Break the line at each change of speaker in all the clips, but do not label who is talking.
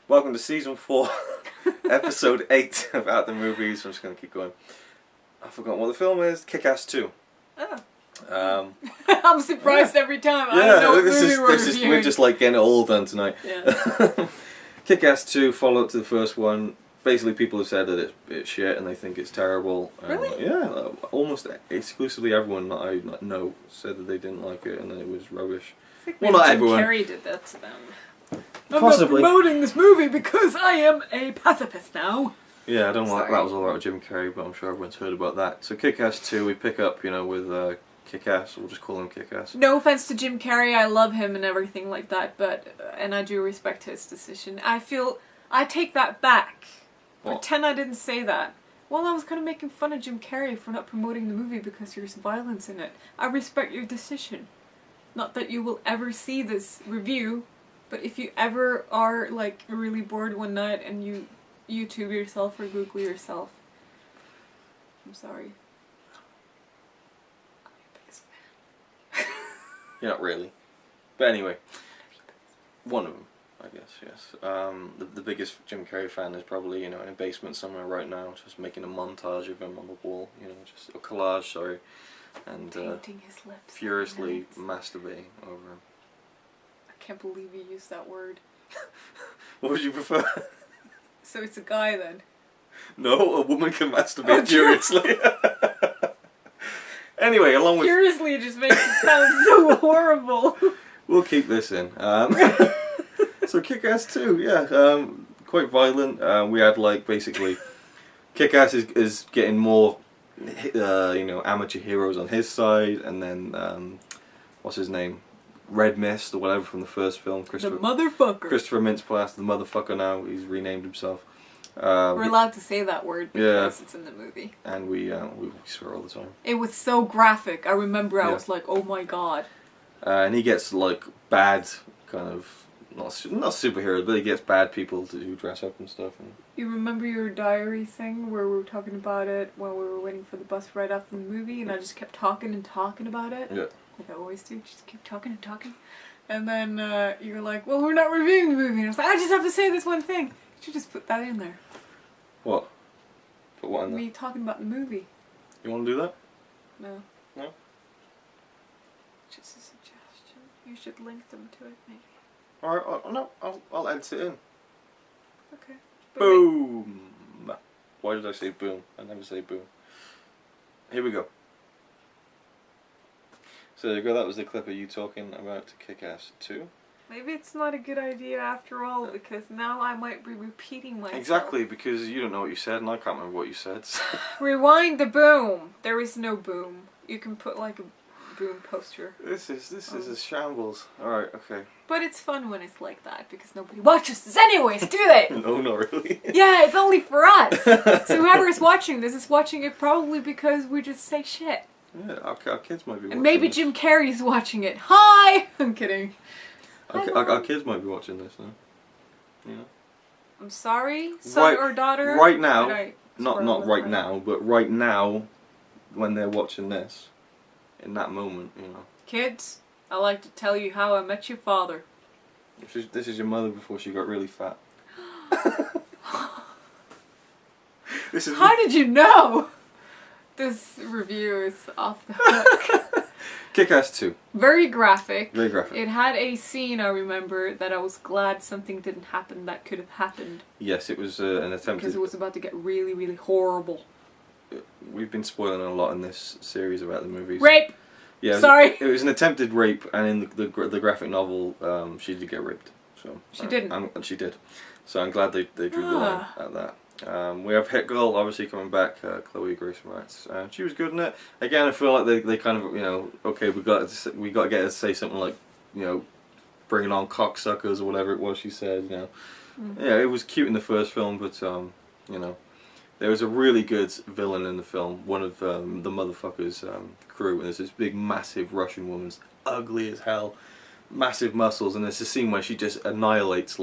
Welcome to Season 4, Episode 8 of At the Movies. I'm just going to keep going. I've forgotten what the film is. Kick-Ass 2.
Oh. I'm surprised every time. I
Yeah,
don't know what movie we're reviewing.
we're just like getting it all done tonight.
Yeah.
Kick-Ass 2, follow-up to the first one. Basically, people have said that it's shit and they think it's terrible.
Really?
Yeah, almost exclusively everyone that I know said that they didn't like it and that it was rubbish.
I think
Well, not
Jim
everyone.
Carrey did that to them.
Possibly.
I'm not promoting this movie because I am a pacifist now.
Yeah, I don't know what
Sorry.
that was all about with Jim Carrey, but I'm sure everyone's heard about that. So Kick-Ass 2, we pick up, with Kick-Ass. We'll just call him Kick-Ass.
No offense to Jim Carrey, I love him and everything like that, but and I do respect his decision. I take that back.
What?
Pretend I didn't say that. Well, I was kind of making fun of Jim Carrey for not promoting the movie because there's violence in it. I respect your decision. Not that you will ever see this review, but if you ever are like really bored one night and you YouTube yourself or Google yourself, I'm sorry. I'm your biggest fan.
You're not really. But anyway, one of them, I guess, yes. The biggest Jim Carrey fan is probably, in a basement somewhere right now, just making a montage of him on the wall, just a collage, sorry, and
Painting his lips.
furiously masturbating over him.
I can't believe you used that word.
What would you prefer?
So it's a guy then?
No, a woman can masturbate furiously. Anyway, along with...
Furiously just makes it sound so horrible.
We'll keep this in. So Kick-Ass 2, yeah, quite violent. We had basically, Kick-Ass is getting more, amateur heroes on his side, and then what's his name, Red Mist or whatever from the first film.
The motherfucker.
Christopher Mintz-Plasse, the motherfucker now. He's renamed himself.
We're allowed to say that word because it's in the movie.
And we swear all the time.
It was so graphic. I remember I
Yeah.
was like, oh my god.
And he gets bad kind of. Not superheroes, but he gets bad people to dress up and stuff. And
You remember your diary thing where we were talking about it while we were waiting for the bus right after the movie, and I just kept talking and talking about it?
yeah.
Like I always do, just keep talking and talking. And then you were like, well, we're not reviewing the movie. And I was like, I just have to say this one thing. You should just put that in there.
What? Put what in there?
Me talking about the movie.
You want to do that?
No.
No?
Just a suggestion. You should link them to it, maybe.
Alright, no, I'll edit it in.
Okay. But
Boom! Why did I say boom? I never say boom. Here we go. So there you go, that was the clip of you talking about Kick-Ass 2.
maybe it's not a good idea after all, because now I might be repeating myself.
Exactly, because you don't know what you said and I can't remember what you said. So.
Rewind the boom. There is no boom. You can put like a boom poster.
This is a shambles. Alright, okay.
But it's fun when it's like that, because nobody watches this anyways, do they?
No, not really.
Yeah, it's only for us. So whoever is watching this is watching it probably because we just say shit.
Yeah, our kids might be watching
And maybe
this.
Jim Carrey's watching it. Hi! I'm kidding.
Our kids might be watching this now.
I'm sorry, son or daughter.
Right now,
Did I
not
spoil
right
it?
now, but right now, when they're watching this, in that moment,
Kids, I like to tell you how I met your father.
This is your mother before she got really fat. This is
How did you know? This review is off the hook.
Kick-Ass 2.
Very graphic.
Very graphic.
It had a scene, I remember, that I was glad something didn't happen that could have happened.
Yes, it was an attempt.
Because it was about to get really, really horrible.
We've been spoiling a lot in this series about the movies.
Rape!
Yeah,
Sorry!
It was an attempted rape, and in the graphic novel, she did get raped. So
She didn't.
And she did. So I'm glad they drew the line at that. We have Hit Girl obviously coming back, Chloe Grace Moretz. She was good in it. Again, I feel like they kind of okay, we got to get her to say something like bringing on cocksuckers or whatever it was she said. Yeah, it was cute in the first film, but there was a really good villain in the film. One of the motherfuckers' crew, and there's this big, massive Russian woman, ugly as hell, massive muscles, and there's a scene where she just annihilates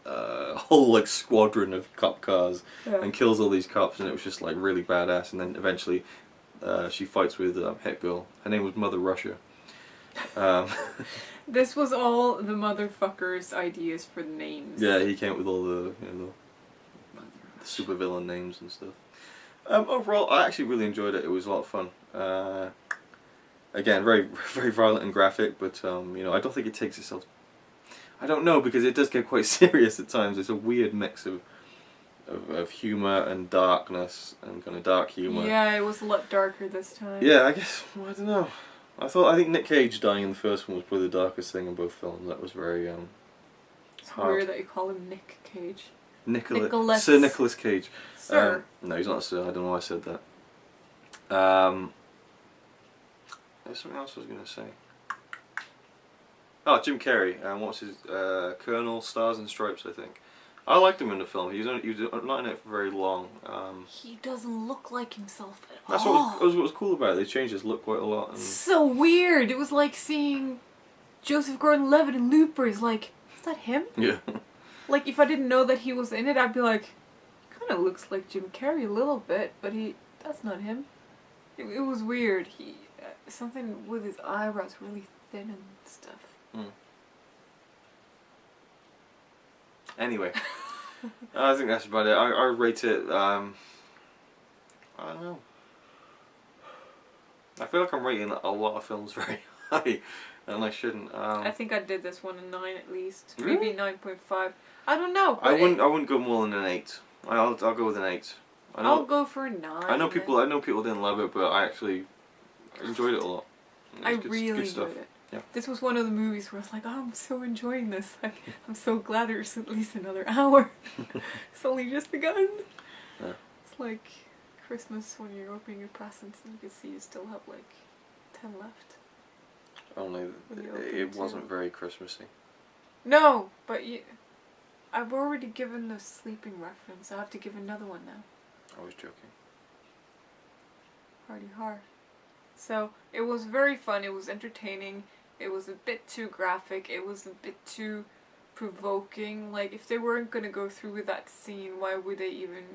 a whole squadron of cop cars and kills all these cops, and it was just really badass. And then eventually she fights with Hit Girl. Her name was Mother Russia,
This was all the motherfucker's ideas for the names.
Yeah, he came up with all the, the supervillain names and stuff. Overall, I actually really enjoyed it. It was a lot of fun. Again, very very violent and graphic, but I don't think it takes itself. I don't know, because it does get quite serious at times. It's a weird mix of humour and darkness and kind of dark humour.
Yeah, it was a lot darker this time.
Yeah, I guess, I don't know. I think Nick Cage dying in the first one was probably the darkest thing in both films. That was very
It's
hard.
weird that you call him Nick Cage.
Nicholas. Sir Nicholas Cage.
Sir.
No, he's not a sir. I don't know why I said that. There's something else I was going to say. Oh, Jim Carrey. What's his Colonel Stars and Stripes? I think. I liked him in the film. He was not in it for very long.
He doesn't look like himself at
That's
all.
what was cool about it. They changed his look quite a lot. And
So weird. It was like seeing Joseph Gordon-Levitt in Looper. Is like, is that him?
yeah.
Like, if I didn't know that he was in it, I'd be like, kind of looks like Jim Carrey a little bit, but that's not him. It was weird. Something with his eyebrows really thin and stuff.
Anyway, I think that's about it. I rate it. I don't know. I feel like I'm rating a lot of films very high, and I shouldn't.
I think I did this one a 9 at least,
Really?
maybe 9.5. I don't know.
I wouldn't go more than an 8. I'll go with an 8.
I'll go for a 9.
I know people didn't love it, but I actually enjoyed it a lot.
I really enjoyed it.
Yeah.
This was one of the movies where I was like, oh, I'm so enjoying this. Like, I'm so glad there's at least another hour. It's only just begun.
Yeah.
It's like Christmas when you're opening your presents and you can see you still have like 10 left.
Only it wasn't very Christmassy.
No, but I've already given the sleeping reference. I have to give another one now.
I was joking.
Hardy har. So, it was very fun, it was entertaining, it was a bit too graphic, it was a bit too provoking. Like, if they weren't going to go through with that scene, why would they even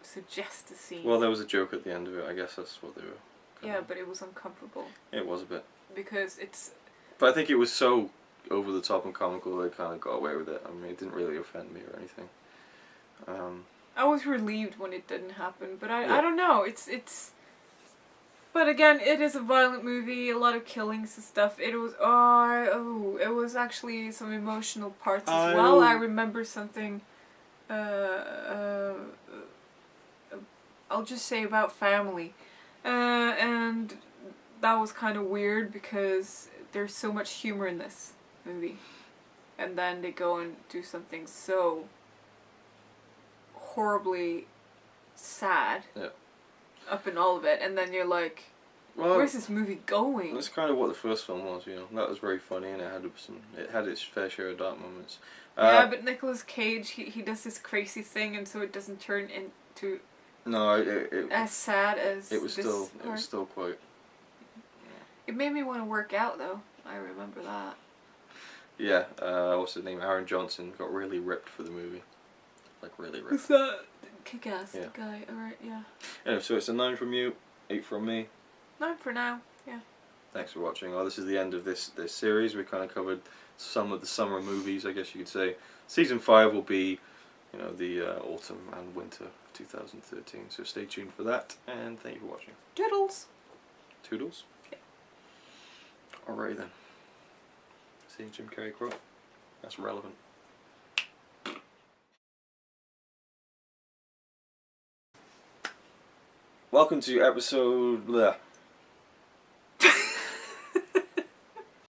suggest the scene?
Well, there was a joke at the end of it. I guess that's what they were.
Yeah, but it was uncomfortable.
It was a bit.
Because it's...
But I think it was so over the top and comical they kind of got away with it. I mean, it didn't really offend me or anything.
I was relieved when it didn't happen, but
Yeah.
I don't know, it's... But again, it is a violent movie, a lot of killings and stuff. It was, it was actually some emotional parts as well. I remember something, I'll just say about family. And that was kind of weird because there's so much humor in this movie. And then they go and do something so horribly sad.
Yeah.
Up in all of it, and then you're like,
well,
where's this movie going?
That's kind of what the first film was, That was very funny, and it had its fair share of dark moments.
Yeah, but Nicolas Cage, he does this crazy thing, and so it doesn't turn into as sad as
it was still quite.
It made me want to work out, though. I remember that.
Yeah, what's his name? Aaron Johnson got really ripped for the movie, like really ripped.
Who's that? Kick-ass
Yeah.
guy. All right, yeah.
Anyway, so it's a 9 from you, 8 from me.
9 for now. Yeah.
Thanks for watching. Well, this is the end of this series. We kind of covered some of the summer movies, I guess you could say. Season 5 will be, the autumn and winter of 2013. So stay tuned for that, and thank you for watching.
Doodles.
Toodles?
Yeah.
Alright then. See Jim Carrey quote? That's relevant. Welcome to episode